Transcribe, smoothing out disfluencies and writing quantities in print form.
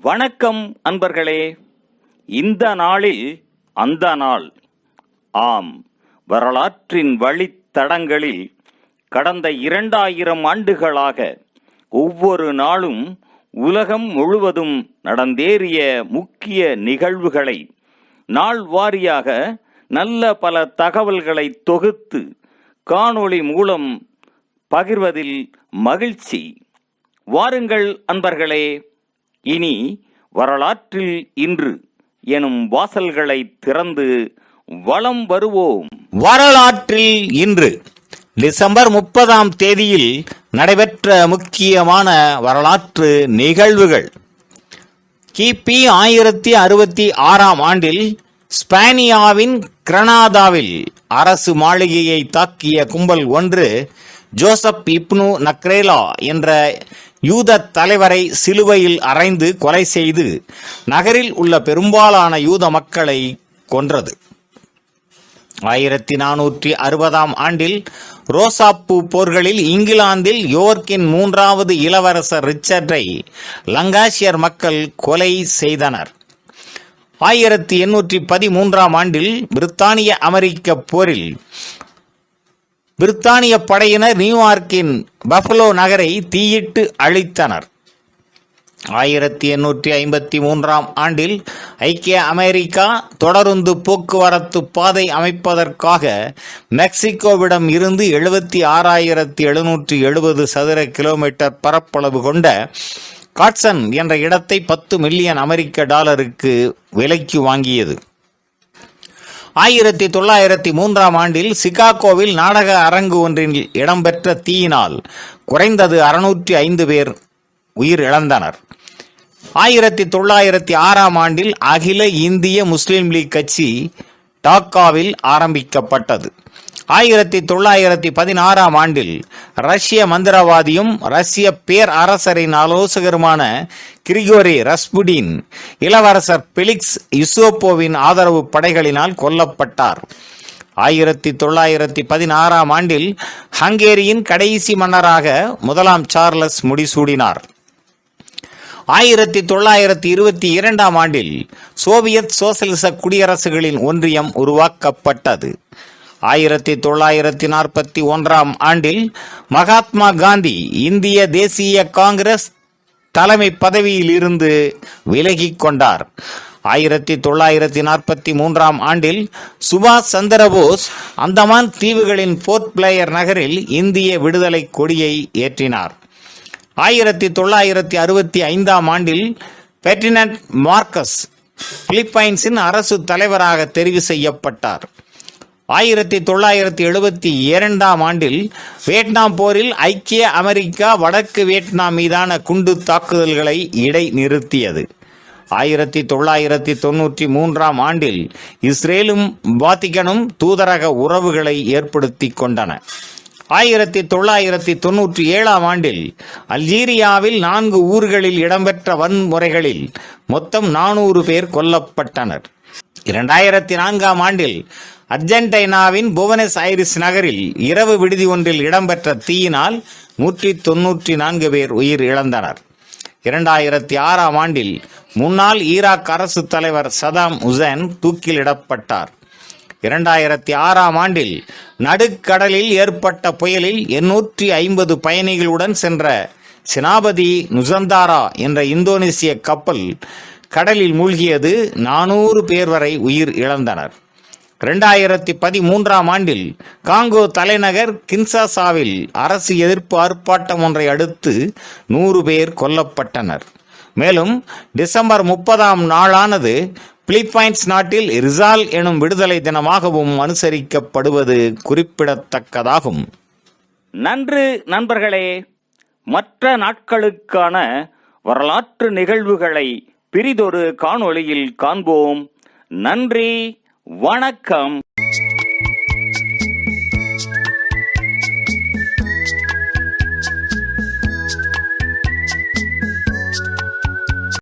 வணக்கம் அன்பர்களே. இந்த நாளில் அந்த நாள். ஆம், வரலாற்றின் வழித்தடங்களில் கடந்த 2000 ஆண்டுகளாக ஒவ்வொரு நாளும் உலகம் முழுவதும் நடந்தேறிய முக்கிய நிகழ்வுகளை நாள் வாரியாக நல்ல பல தகவல்களை தொகுத்து காணொளி மூலம் பகிர்வதில் மகிழ்ச்சி. வாருங்கள் அன்பர்களே, இனி வரலாற்றில் இன்று எனும் வாசல்களை திறந்து வலம் வருவோம். வரலாற்றில் இன்று டிசம்பர் 30ஆம் தேதியில் நடைபெற்ற முக்கியமான வரலாற்று நிகழ்வுகள். கிபி 1066ஆம் ஆண்டில் ஸ்பானியாவின் கிரனாதாவில் அரசு மாளிகையை தாக்கிய கும்பல் ஒன்று ஜோசப் இப்னு நக்ரேலா என்ற யூத தலைவரை சிலுவையில் அறைந்து கொலை செய்து நகரில் உள்ள பெரும்பாலான யூத மக்களை கொன்றது. 1460ஆம் ஆண்டில் ரோசாப்பூ போர்களில் இங்கிலாந்தில் யோர்க்கின் 3வது இளவரசர் ரிச்சர்டை லங்காஷியர் மக்கள் கொலை செய்தனர். 1813ஆம் ஆண்டில் பிரித்தானிய அமெரிக்க போரில் பிரித்தானிய படையினர் நியூயார்க்கின் பஃபலோ நகரை தீயிட்டு அழித்தனர். 1853ஆம் ஆண்டில் ஐக்கிய அமெரிக்கா தொடருந்து போக்குவரத்து பாதை அமைப்பதற்காக மெக்சிகோவிடம் இருந்து 76,770 சதுர கிலோமீட்டர் பரப்பளவு கொண்ட காட்சன் என்ற இடத்தை $10 மில்லியன் அமெரிக்க விலைக்கு வாங்கியது. 1903ஆம் ஆண்டில் சிகாகோவில் நாடக அரங்கு ஒன்றில் இடம்பெற்ற தீயினால் குறைந்தது 605 பேர் உயிர் இழந்தனர். 1906ஆம் ஆண்டில் அகில இந்திய முஸ்லிம் லீக் கட்சி டாக்காவில் ஆரம்பிக்கப்பட்டது. 1916ஆம் ஆண்டில் ரஷ்ய மந்திரவாதியும் ரஷ்ய பேரரசரின் ஆலோசகருமான கிரிகோரி ரஸ்புடின் இளவரசர் பெலிக்ஸ் யுசோப்போவின் ஆதரவு படைகளினால் கொல்லப்பட்டார். 1916ஆம் ஆண்டில் ஹங்கேரியின் கடைசி மன்னராக 1ஆம் சார்லஸ் முடிசூடினார். 1922ஆம் ஆண்டில் சோவியத் சோசலிச குடியரசுகளின் ஒன்றியம் உருவாக்கப்பட்டது. 1941ஆம் ஆண்டில் மகாத்மா காந்தி இந்திய தேசிய காங்கிரஸ் தலைமை பதவியில் இருந்து விலகிக் கொண்டார். 1943ஆம் ஆண்டில் சுபாஷ் சந்திரபோஸ் அந்தமான் தீவுகளின் போர்ட் பிளேயர் நகரில் இந்திய விடுதலை கொடியை ஏற்றினார். 1965ஆம் ஆண்டில் பெர்டினண்ட் மார்கஸ் பிலிப்பைன்ஸின் அரசு தலைவராக தெரிவு செய்யப்பட்டார். 1972ஆம் ஆண்டில் வியட்நாம் போரில் ஐக்கிய அமெரிக்கா வடக்கு வியட்நாம் மீதான குண்டு தாக்குதல்களை இடைநிறுத்தியது. 1993ஆம் ஆண்டில் இஸ்ரேலும் வாத்திகனும் தூதரக உறவுகளை ஏற்படுத்தி கொண்டன. 1997ஆம் ஆண்டில் அல்ஜீரியாவில் 4 ஊர்களில் இடம்பெற்ற வன்முறைகளில் மொத்தம் 400 பேர் கொல்லப்பட்டனர். 2004ஆம் ஆண்டில் அர்ஜென்டினாவின் புவனஸ் ஐரிஸ் நகரில் இரவு விடுதி ஒன்றில் இடம்பெற்ற தீயினால் 194 பேர் உயிர் இழந்தனர். 2006ஆம் ஆண்டில் முன்னாள் ஈராக் அரசு தலைவர் சதாம் ஹுசேன் தூக்கிலிடப்பட்டார். 2006ஆம் ஆண்டில் நடுக்கடலில் ஏற்பட்ட புயலில் 850 பயணிகளுடன் சென்ற சினாபதி நுசந்தாரா என்ற இந்தோனேசிய கப்பல் கடலில் மூழ்கியது. 400 பேர் வரை உயிர் இழந்தனர். 2013ஆம் ஆண்டில் காங்கோ தலைநகர் கின்சாசாவில் அரசு எதிர்ப்பு ஆர்ப்பாட்டம் ஒன்றை அடுத்து 100 பேர் கொல்லப்பட்டனர். மேலும் டிசம்பர் 30ஆம் நாளானது பிலிப்பைன்ஸ் நாட்டில் ரிசால் எனும் விடுதலை தினமாகவும் அனுசரிக்கப்படுவது குறிப்பிடத்தக்கதாகும். நன்று நண்பர்களே. மற்ற நாட்களுக்கான வரலாற்று நிகழ்வுகளை பிரிதொரு காணொளியில் காண்போம். நன்றி, வணக்கம்.